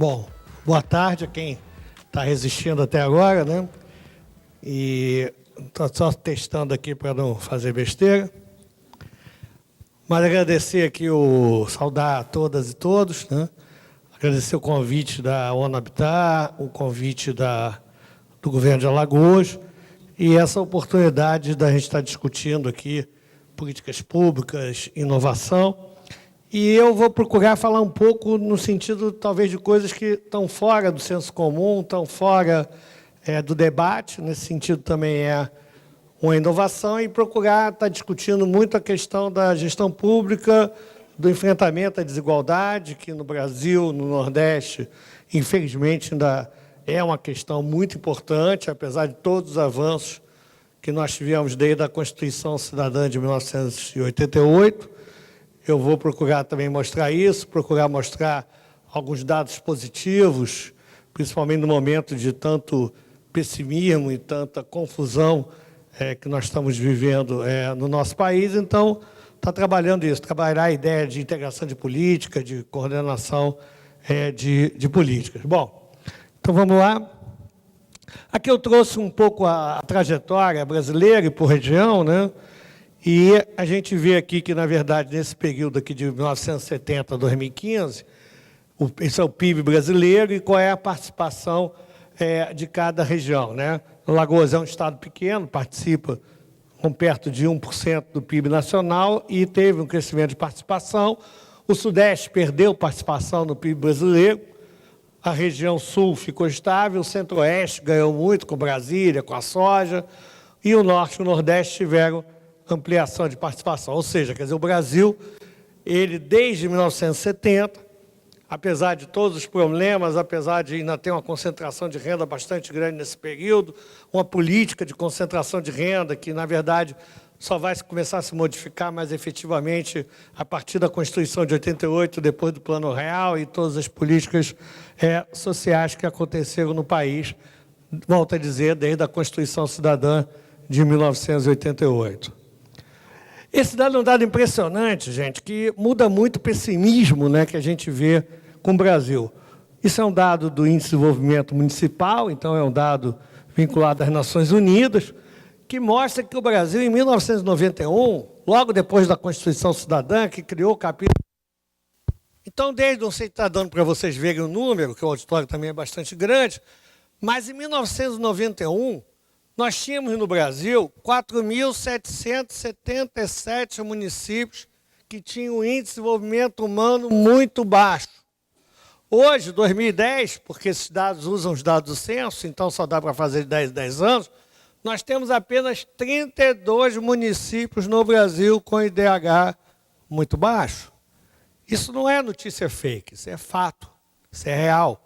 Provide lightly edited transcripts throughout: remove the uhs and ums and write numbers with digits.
Bom, boa tarde a quem está resistindo até agora, né? E estou só testando aqui para não fazer besteira. Mas agradecer aqui, saudar a todas e todos, né? Agradecer o convite da ONU Habitat, o convite do governo de Alagoas e essa oportunidade da gente estar discutindo aqui políticas públicas, inovação. E eu vou procurar falar um pouco no sentido, talvez, de coisas que estão fora do senso comum, estão fora do debate, nesse sentido também é uma inovação, e procurar estar discutindo muito a questão da gestão pública, do enfrentamento à desigualdade, que no Brasil, no Nordeste, infelizmente, ainda é uma questão muito importante, apesar de todos os avanços que nós tivemos desde a Constituição Cidadã de 1988. Eu vou procurar também mostrar isso, procurar mostrar alguns dados positivos, principalmente no momento de tanto pessimismo e tanta confusão que nós estamos vivendo no nosso país. Então, está trabalhando isso, trabalhar a ideia de integração de política, de coordenação de políticas. Bom, então vamos lá. Aqui eu trouxe um pouco a trajetória brasileira e por região, né? E a gente vê aqui que, na verdade, nesse período aqui de 1970 a 2015, esse é o PIB brasileiro e qual é a participação de cada região, né? Alagoas é um estado pequeno, participa com perto de 1% do PIB nacional e teve um crescimento de participação. O Sudeste perdeu participação no PIB brasileiro, a região Sul ficou estável, o Centro-Oeste ganhou muito com Brasília, com a soja, e o Norte e o Nordeste tiveram ampliação de participação. Ou seja, quer dizer, o Brasil, ele desde 1970, apesar de todos os problemas, apesar de ainda ter uma concentração de renda bastante grande nesse período, uma política de concentração de renda que, na verdade, só vai começar a se modificar mais efetivamente a partir da Constituição de 88, depois do Plano Real e todas as políticas sociais que aconteceram no país, volto a dizer, desde a Constituição Cidadã de 1988. Esse dado é um dado impressionante, gente, que muda muito o pessimismo, né, que a gente vê com o Brasil. Isso é um dado do Índice de Desenvolvimento Municipal, então é um dado vinculado às Nações Unidas, que mostra que o Brasil, em 1991, logo depois da Constituição Cidadã, que criou o capítulo... Então, desde, não sei se está dando para vocês verem o número, que o auditório também é bastante grande, mas em 1991... nós tínhamos no Brasil 4.777 municípios que tinham um índice de desenvolvimento humano muito baixo. Hoje, 2010, porque esses dados usam os dados do censo, então só dá para fazer de 10 em 10 anos, nós temos apenas 32 municípios no Brasil com IDH muito baixo. Isso não é notícia fake, isso é fato, isso é real.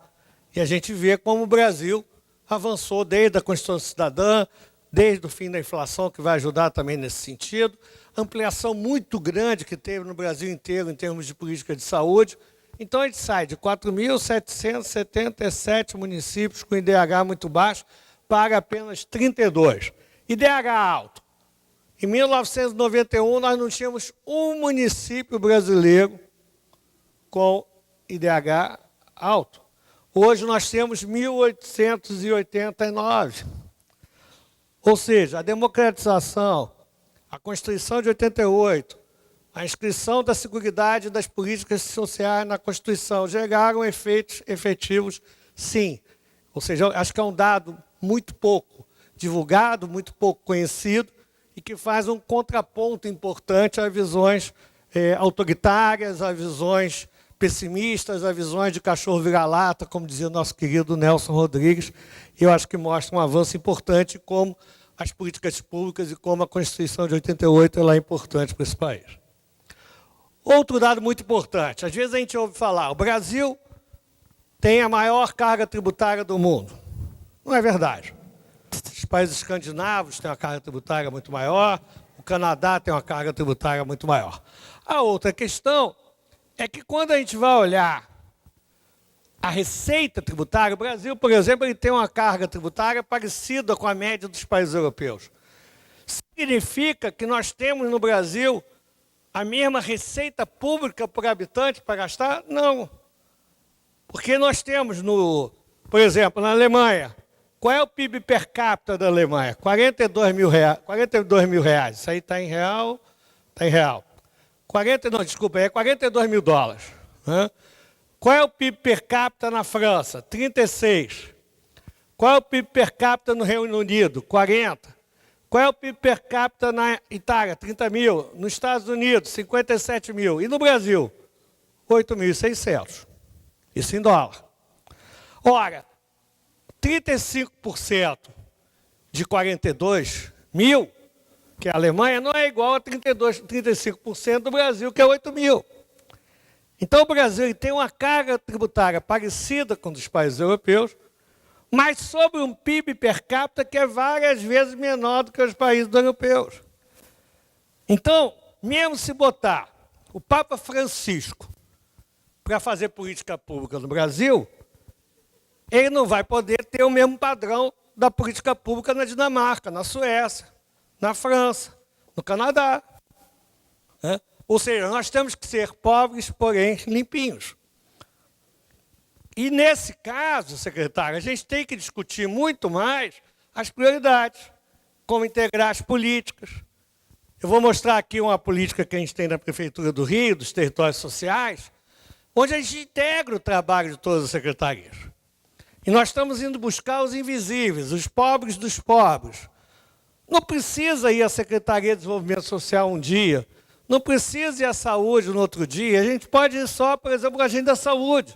E a gente vê como o Brasil avançou desde a Constituição Cidadã, desde o fim da inflação, que vai ajudar também nesse sentido, ampliação muito grande que teve no Brasil inteiro em termos de política de saúde. Então, a gente sai de 4.777 municípios com IDH muito baixo para apenas 32. IDH alto. Em 1991, nós não tínhamos um município brasileiro com IDH alto. Hoje nós temos 1.889. Ou seja, a democratização, a Constituição de 88, a inscrição da Seguridade das políticas sociais na Constituição geraram efeitos efetivos, sim. Ou seja, acho que é um dado muito pouco divulgado, muito pouco conhecido, e que faz um contraponto importante a visões autoritárias, a visões pessimistas, a visões de cachorro vira-lata, como dizia o nosso querido Nelson Rodrigues, e eu acho que mostra um avanço importante como as políticas públicas e como a Constituição de 88 ela é importante para esse país. Outro dado muito importante, às vezes a gente ouve falar, o Brasil tem a maior carga tributária do mundo. Não é verdade. Os países escandinavos têm uma carga tributária muito maior, o Canadá tem uma carga tributária muito maior. A outra questão é que quando a gente vai olhar a receita tributária, o Brasil, por exemplo, ele tem uma carga tributária parecida com a média dos países europeus. Significa que nós temos no Brasil a mesma receita pública por habitante para gastar? Não. Porque nós temos, por exemplo, na Alemanha, qual é o PIB per capita da Alemanha? 42 mil reais. Isso aí está em real? Está em real. 42 mil dólares. Né? Qual é o PIB per capita na França? 36. Qual é o PIB per capita no Reino Unido? 40. Qual é o PIB per capita na Itália? 30 mil. Nos Estados Unidos, 57 mil. E no Brasil? 8.600. Isso em dólar. Ora, 35% de 42 mil, que é a Alemanha, não é igual a 35% do Brasil, que é 8 mil. Então o Brasil tem uma carga tributária parecida com a dos países europeus, mas sobre um PIB per capita que é várias vezes menor do que os países europeus. Então, mesmo se botar o Papa Francisco para fazer política pública no Brasil, ele não vai poder ter o mesmo padrão da política pública na Dinamarca, na Suécia, na França, no Canadá. Né? Ou seja, nós temos que ser pobres, porém limpinhos. E nesse caso, secretário, a gente tem que discutir muito mais as prioridades, como integrar as políticas. Eu vou mostrar aqui uma política que a gente tem na Prefeitura do Rio, dos territórios sociais, onde a gente integra o trabalho de todas as secretarias. E nós estamos indo buscar os invisíveis, os pobres dos pobres. Não precisa ir à Secretaria de Desenvolvimento Social um dia, não precisa ir à saúde no outro dia, a gente pode ir só, por exemplo, à agenda da saúde.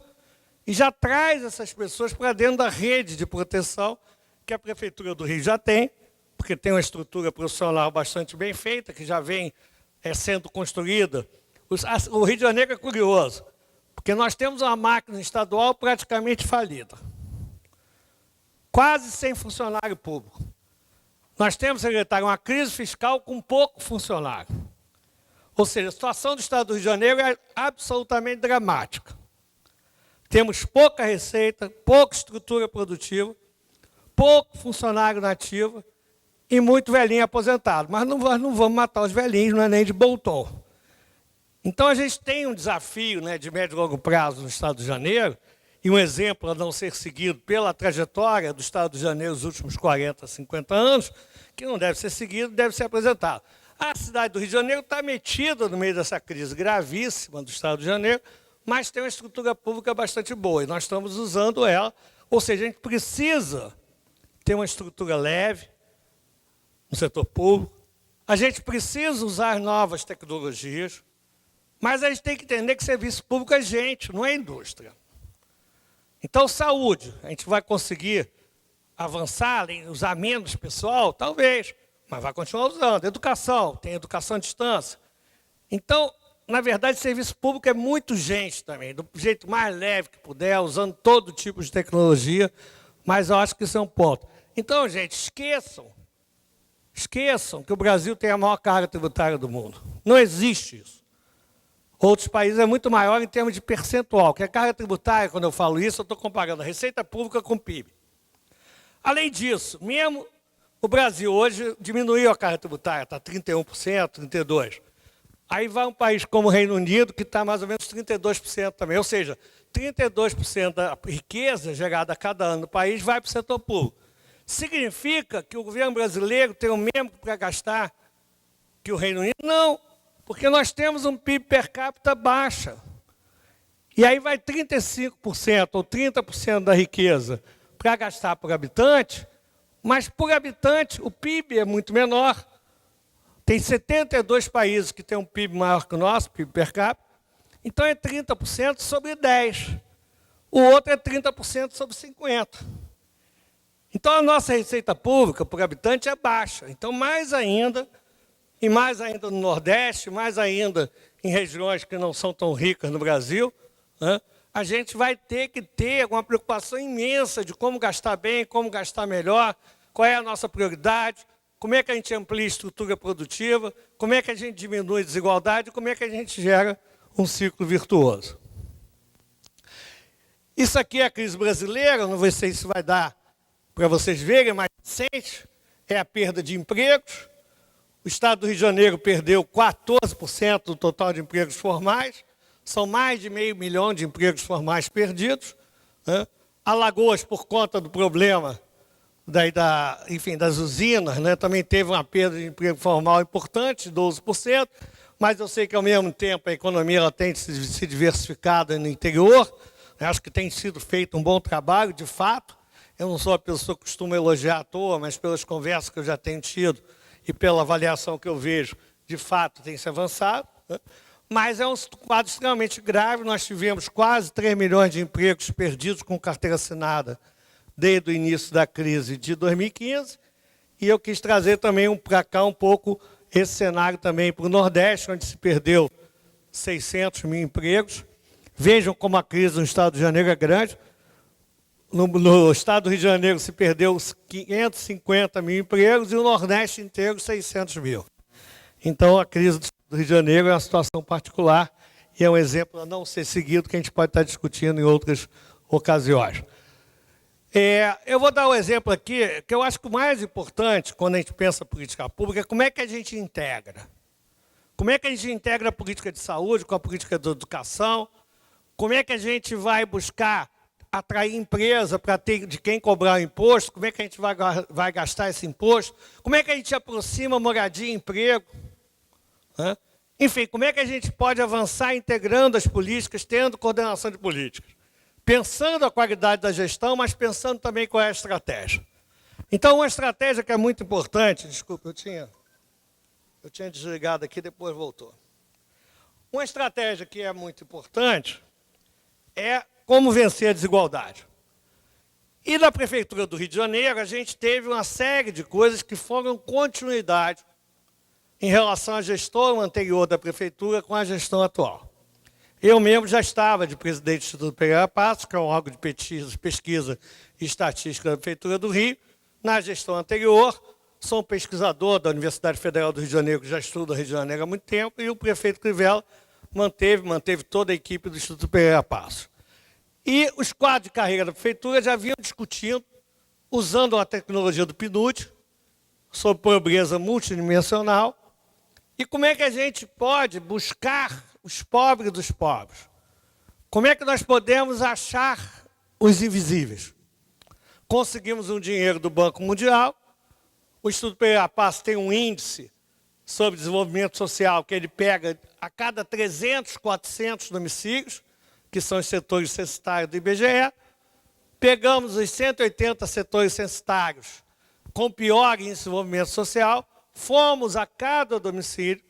E já traz essas pessoas para dentro da rede de proteção que a Prefeitura do Rio já tem, porque tem uma estrutura profissional bastante bem feita, que já vem sendo construída. O Rio de Janeiro é curioso, porque nós temos uma máquina estadual praticamente falida. Quase sem funcionário público. Nós temos, secretário, uma crise fiscal com pouco funcionário. Ou seja, a situação do Estado do Rio de Janeiro é absolutamente dramática. Temos pouca receita, pouca estrutura produtiva, pouco funcionário nativo e muito velhinho aposentado. Mas não vamos matar os velhinhos, não é nem de Bolton. Então, a gente tem um desafio, né, de médio e longo prazo no Estado do Rio de Janeiro, e um exemplo a não ser seguido pela trajetória do Estado do Rio de Janeiro nos últimos 40, 50 anos, que não deve ser seguido, deve ser apresentado. A cidade do Rio de Janeiro está metida no meio dessa crise gravíssima do Estado do Rio de Janeiro, mas tem uma estrutura pública bastante boa, e nós estamos usando ela. Ou seja, a gente precisa ter uma estrutura leve no setor público, a gente precisa usar novas tecnologias, mas a gente tem que entender que serviço público é gente, não é indústria. Então, saúde, a gente vai conseguir avançar, usar menos pessoal? Talvez, mas vai continuar usando. Educação, tem educação à distância. Então, na verdade, serviço público é muito gente também, do jeito mais leve que puder, usando todo tipo de tecnologia, mas eu acho que isso é um ponto. Então, gente, esqueçam que o Brasil tem a maior carga tributária do mundo. Não existe isso. Outros países é muito maior em termos de percentual, que a carga tributária, quando eu falo isso, eu estou comparando a receita pública com o PIB. Além disso, mesmo o Brasil hoje diminuiu a carga tributária, está 31%, 32%. Aí vai um país como o Reino Unido, que está mais ou menos 32% também. Ou seja, 32% da riqueza gerada a cada ano no país vai para o setor público. Significa que o governo brasileiro tem o mesmo para gastar que o Reino Unido? Não. Porque nós temos um PIB per capita baixa. E aí vai 35% ou 30% da riqueza para gastar por habitante, mas por habitante o PIB é muito menor. Tem 72 países que têm um PIB maior que o nosso, PIB per capita. Então é 30% sobre 10. O outro é 30% sobre 50. Então a nossa receita pública por habitante é baixa. Então mais ainda... E mais ainda no Nordeste, mais ainda em regiões que não são tão ricas no Brasil, né, a gente vai ter que ter uma preocupação imensa de como gastar bem, como gastar melhor, qual é a nossa prioridade, como é que a gente amplia a estrutura produtiva, como é que a gente diminui a desigualdade, como é que a gente gera um ciclo virtuoso. Isso aqui é a crise brasileira, não sei se isso vai dar para vocês verem, mas recente, é a perda de empregos. O Estado do Rio de Janeiro perdeu 14% do total de empregos formais, são mais de 500 mil de empregos formais perdidos. né? Alagoas, por conta do problema das usinas, né? Também teve uma perda de emprego formal importante, 12%, mas eu sei que, ao mesmo tempo, a economia ela tem se diversificado no interior. Acho que tem sido feito um bom trabalho, de fato. Eu não sou a pessoa que costuma elogiar à toa, mas pelas conversas que eu já tenho tido e pela avaliação que eu vejo, de fato, tem se avançado, né? Mas é um quadro extremamente grave. Nós tivemos quase 3 milhões de empregos perdidos com carteira assinada desde o início da crise de 2015. E eu quis trazer também para cá um pouco esse cenário também para o Nordeste, onde se perdeu 600 mil empregos. Vejam como a crise no Estado de Janeiro é grande. No Estado do Rio de Janeiro se perdeu 550 mil empregos e o Nordeste inteiro 600 mil. Então, a crise do Rio de Janeiro é uma situação particular e é um exemplo a não ser seguido que a gente pode estar discutindo em outras ocasiões. Eu vou dar um exemplo aqui, que eu acho que o mais importante, quando a gente pensa em política pública, é como é que a gente integra. Como é que a gente integra a política de saúde com a política de educação? Como é que a gente vai buscar atrair empresa para ter de quem cobrar o imposto? Como é que a gente vai gastar esse imposto? Como é que a gente aproxima moradia e emprego? Enfim, como é que a gente pode avançar integrando as políticas, tendo coordenação de políticas? Pensando a qualidade da gestão, mas pensando também qual é a estratégia. Então, uma estratégia que é muito importante, desculpa, eu tinha desligado aqui, depois voltou. Uma estratégia que é muito importante é como vencer a desigualdade. E na Prefeitura do Rio de Janeiro, a gente teve uma série de coisas que foram continuidade em relação à gestão anterior da Prefeitura com a gestão atual. Eu mesmo já estava de presidente do Instituto Pereira Passos, que é um órgão de pesquisa e estatística da Prefeitura do Rio. Na gestão anterior, sou um pesquisador da Universidade Federal do Rio de Janeiro, que já estuda o Rio de Janeiro há muito tempo, e o prefeito Crivella manteve toda a equipe do Instituto Pereira Passos. E os quadros de carreira da Prefeitura já vinham discutindo, usando a tecnologia do PNUD, sobre pobreza multidimensional, e como é que a gente pode buscar os pobres dos pobres. Como é que nós podemos achar os invisíveis? Conseguimos um dinheiro do Banco Mundial. O Instituto Pereira Passos tem um índice sobre desenvolvimento social que ele pega a cada 300, 400 domicílios, que são os setores censitários do IBGE. Pegamos os 180 setores censitários com pior índice de desenvolvimento social, fomos a cada domicílio,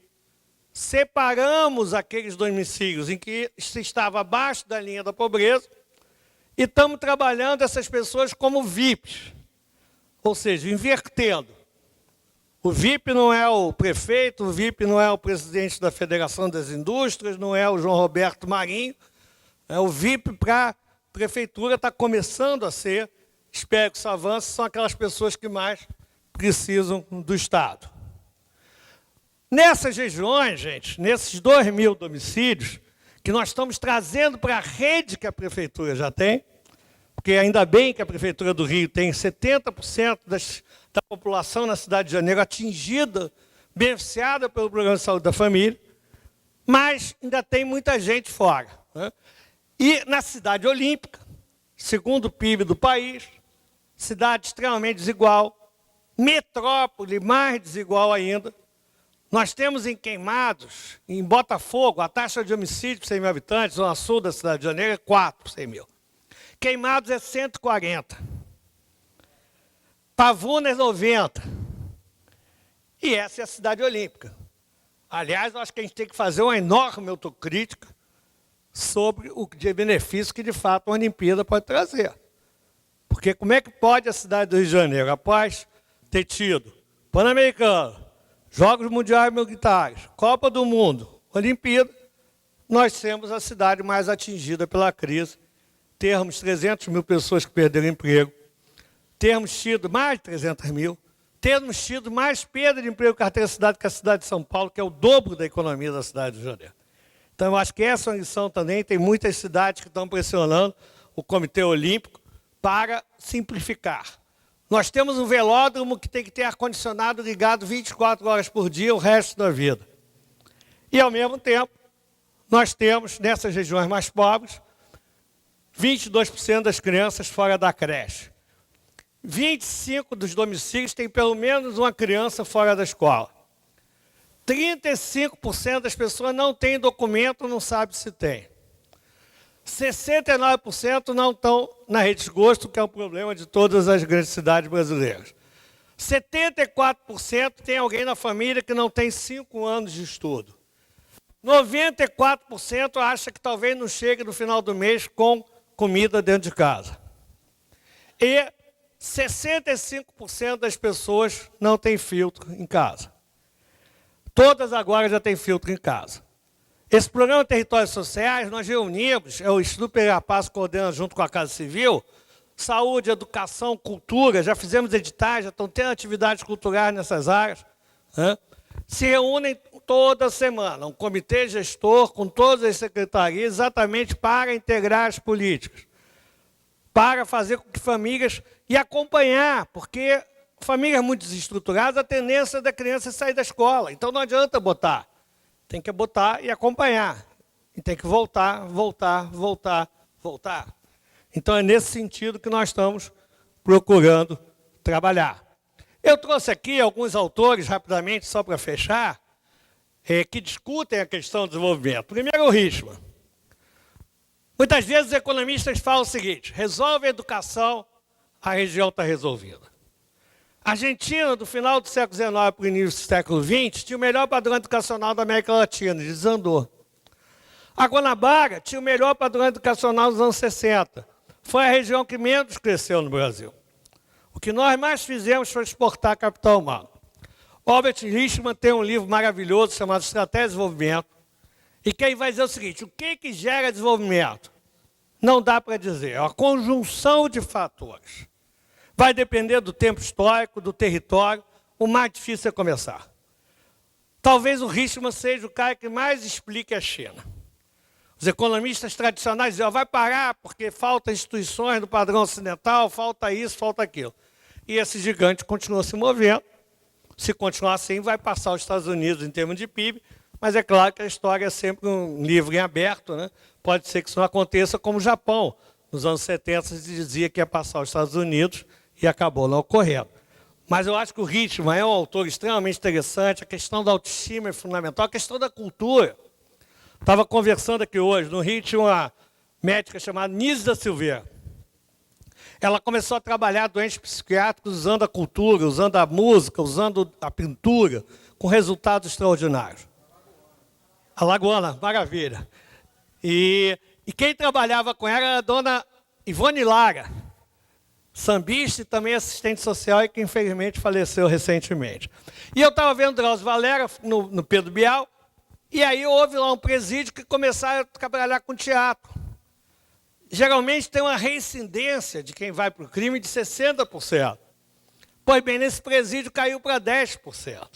separamos aqueles domicílios em que se estava abaixo da linha da pobreza e estamos trabalhando essas pessoas como VIPs, ou seja, invertendo. O VIP não é o prefeito, o VIP não é o presidente da Federação das Indústrias, não é o João Roberto Marinho, o VIP para a prefeitura está começando a ser, espero que isso avance, são aquelas pessoas que mais precisam do Estado. Nessas regiões, gente, nesses 2.000 domicílios, que nós estamos trazendo para a rede que a Prefeitura já tem, porque ainda bem que a Prefeitura do Rio tem 70% da população na cidade de Janeiro atingida, beneficiada pelo Programa de Saúde da Família, mas ainda tem muita gente fora. E na cidade olímpica, segundo o PIB do país, cidade extremamente desigual, metrópole mais desigual ainda. Nós temos em Queimados, em Botafogo, a taxa de homicídio por 100 mil habitantes, zona sul da cidade de Janeiro, é 4 por 100 mil. Queimados é 140. Pavuna é 90. E essa é a cidade olímpica. Aliás, eu acho que a gente tem que fazer uma enorme autocrítica sobre o benefício que, de fato, uma Olimpíada pode trazer. Porque como é que pode a cidade do Rio de Janeiro, após ter tido Pan-Americano, Jogos Mundiais Militares, Copa do Mundo, Olimpíada, nós temos a cidade mais atingida pela crise, termos 300 mil pessoas que perderam emprego, termos tido mais de 300 mil, termos tido mais perda de emprego em carteira de cidade que a cidade de São Paulo, que é o dobro da economia da cidade do Rio de Janeiro. Então, eu acho que essa é uma lição também, tem muitas cidades que estão pressionando o Comitê Olímpico para simplificar. Nós temos um velódromo que tem que ter ar-condicionado ligado 24 horas por dia o resto da vida. E, ao mesmo tempo, nós temos, nessas regiões mais pobres, 22% das crianças fora da creche. 25% dos domicílios têm pelo menos uma criança fora da escola. 35% das pessoas não têm documento, não sabe se tem. 69% não estão na rede de esgoto, que é um problema de todas as grandes cidades brasileiras. 74% tem alguém na família que não tem 5 anos de estudo. 94% acha que talvez não chegue no final do mês com comida dentro de casa. E 65% das pessoas não têm filtro em casa. Todas agora já têm filtro em casa. Esse programa Territórios Sociais, nós reunimos, o Instituto Pereira Passos coordena junto com a Casa Civil, saúde, educação, cultura, já fizemos editais, já estão tendo atividades culturais nessas áreas, né? Se reúnem toda semana, um comitê gestor com todas as secretarias, exatamente para integrar as políticas, para fazer com que famílias, e acompanhar, porque famílias muito desestruturadas, a tendência da criança é sair da escola, então não adianta botar, tem que botar e acompanhar, e tem que voltar. Então é nesse sentido que nós estamos procurando trabalhar. Eu trouxe aqui alguns autores, rapidamente, só para fechar, que discutem a questão do desenvolvimento. Primeiro, o Richman. Muitas vezes os economistas falam o seguinte: resolve a educação, a região está resolvida. A Argentina, do final do século XIX para o início do século XX, tinha o melhor padrão educacional da América Latina, desandou. A Guanabara tinha o melhor padrão educacional dos anos 60. Foi a região que menos cresceu no Brasil. O que nós mais fizemos foi exportar capital humano. Albert Richman tem um livro maravilhoso chamado Estratégia de Desenvolvimento, e que aí vai dizer o seguinte: o que gera desenvolvimento? Não dá para dizer, é uma conjunção de fatores. Vai depender do tempo histórico, do território, o mais difícil é começar. Talvez o Richman seja o cara que mais explique a China. Os economistas tradicionais dizem, vai parar porque falta instituições do padrão ocidental, falta isso, falta aquilo. E esse gigante continua se movendo. Se continuar assim, vai passar os Estados Unidos em termos de PIB, mas é claro que a história é sempre um livro em aberto, né? Pode ser que isso não aconteça como o Japão. Nos anos 70 se dizia que ia passar os Estados Unidos e acabou não ocorrendo. Mas eu acho que o Richman é um autor extremamente interessante, a questão da autoestima é fundamental, a questão da cultura. Estava conversando aqui hoje, no Rio tinha uma médica chamada Nise da Silveira. Ela começou a trabalhar doentes psiquiátricos usando a cultura, usando a música, usando a pintura, com resultados extraordinários. Alagoana, maravilha. E quem trabalhava com ela era a dona Ivone Lara, sambista e também assistente social, e que infelizmente faleceu recentemente. E eu estava vendo Drauzio Varela no Pedro Bial, e aí houve lá um presídio que começaram a trabalhar com teatro. Geralmente tem uma reincidência de quem vai para o crime de 60%. Pois bem, nesse presídio caiu para 10%.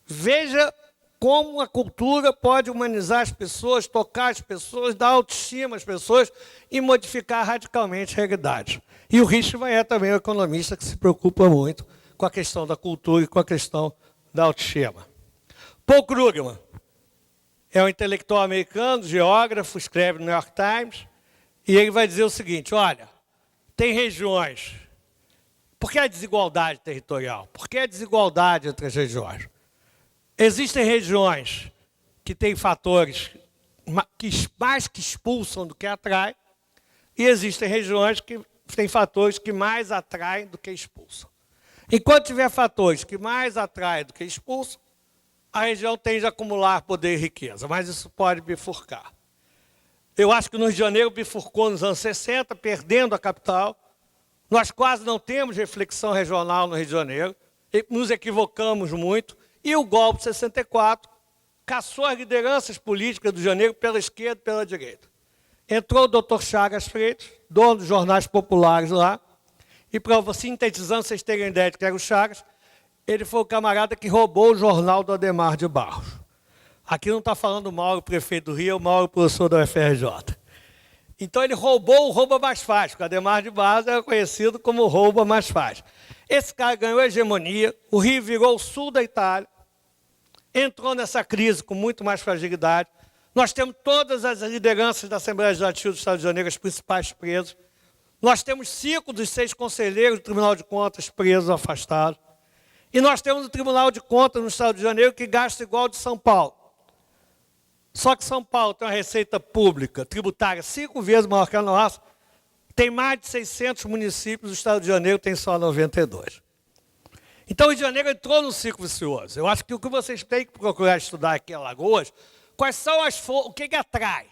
Veja como a cultura pode humanizar as pessoas, tocar as pessoas, dar autoestima às pessoas e modificar radicalmente a realidade. E o Richman é também um economista que se preocupa muito com a questão da cultura e com a questão da autoestima. Paul Krugman é um intelectual americano, geógrafo, escreve no New York Times, e ele vai dizer o seguinte, olha, tem regiões, por que a desigualdade territorial? Por que a desigualdade entre as regiões? Existem regiões que têm fatores mais que expulsam do que atraem, e existem regiões que têm fatores que mais atraem do que expulsam. Enquanto tiver fatores que mais atraem do que expulsam, a região tende a acumular poder e riqueza, mas isso pode bifurcar. Eu acho que no Rio de Janeiro bifurcou nos anos 60, perdendo a capital. Nós quase não temos reflexão regional no Rio de Janeiro, nos equivocamos muito, e o golpe de 64 caçou as lideranças políticas do Rio de Janeiro pela esquerda e pela direita. Entrou o doutor Chagas Freitas, dono dos jornais populares lá, e para sintetizando, vocês terem ideia de que era o Chagas, ele foi o camarada que roubou o jornal do Adhemar de Barros. Aqui não está falando o Mauro, prefeito do Rio, o Mauro, professor da UFRJ. Então ele roubou o rouba mais fácil, porque o Adhemar de Barros era conhecido como rouba mais fácil. Esse cara ganhou a hegemonia, o Rio virou o sul da Itália, entrou nessa crise com muito mais fragilidade. Nós temos todas as lideranças da Assembleia Legislativa do Estado de Janeiro, as principais presos. Nós temos 5 dos 6 conselheiros do Tribunal de Contas presos, afastados. E nós temos o Tribunal de Contas no Estado de Janeiro que gasta igual ao de São Paulo. Só que São Paulo tem uma receita pública, tributária, 5 vezes maior que a nossa. Tem mais de 600 municípios, o Estado de Janeiro tem só 92. Então, o Rio de Janeiro entrou no ciclo vicioso. Eu acho que o que vocês têm que procurar estudar aqui em Alagoas, quais são o que atrai?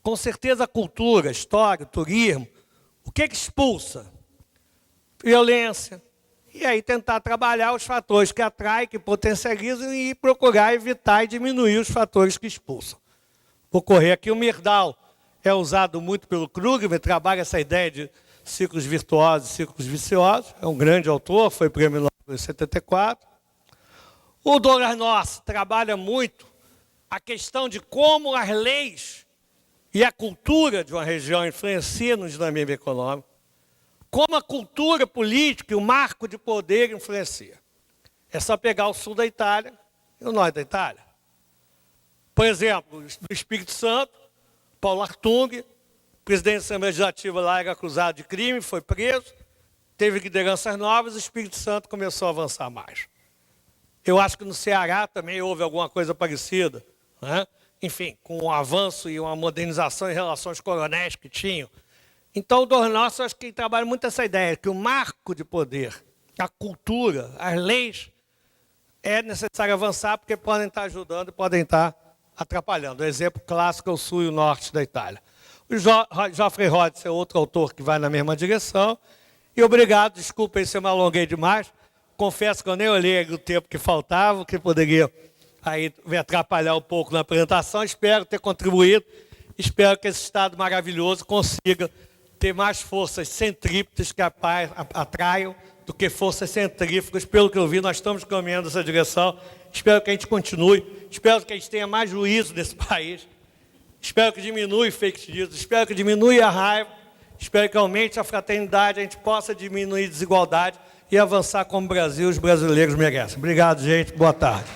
Com certeza a cultura, a história, o turismo. O que expulsa? Violência. E aí tentar trabalhar os fatores que atraem, que potencializam e procurar evitar e diminuir os fatores que expulsam. Vou correr aqui, o Myrdal é usado muito pelo Krugman, trabalha essa ideia de ciclos virtuosos e ciclos viciosos. É um grande autor, foi prêmio Nobel em 74. O Douglas North trabalha muito a questão de como as leis e a cultura de uma região influenciam no dinamismo econômico, como a cultura política e o marco de poder influencia. É só pegar o sul da Itália e o norte da Itália. Por exemplo, no Espírito Santo, Paulo Artung, presidente da Assembleia Legislativa lá, era acusado de crime, foi preso, teve lideranças novas, o Espírito Santo começou a avançar mais. Eu acho que no Ceará também houve alguma coisa parecida, né? Enfim, com um avanço e uma modernização em relação aos coronéis que tinham. Então, o Dornoff, acho que trabalha muito essa ideia, que o marco de poder, a cultura, as leis, é necessário avançar, porque podem estar ajudando e podem estar atrapalhando. O exemplo clássico é o sul e o norte da Itália. O Geoffrey Rhodes é outro autor que vai na mesma direção. E obrigado, desculpem se eu me alonguei demais. Confesso que eu nem olhei o tempo que faltava, que poderia aí me atrapalhar um pouco na apresentação. Espero ter contribuído. Espero que esse Estado maravilhoso consiga ter mais forças centrípetas que atraiam do que forças centrífugas. Pelo que eu vi, nós estamos caminhando nessa direção. Espero que a gente continue. Espero que a gente tenha mais juízo nesse país. Espero que diminua fake news. Espero que diminua a raiva. Espero que aumente a fraternidade, a gente possa diminuir a desigualdade e avançar como o Brasil e os brasileiros merecem. Obrigado, gente. Boa tarde.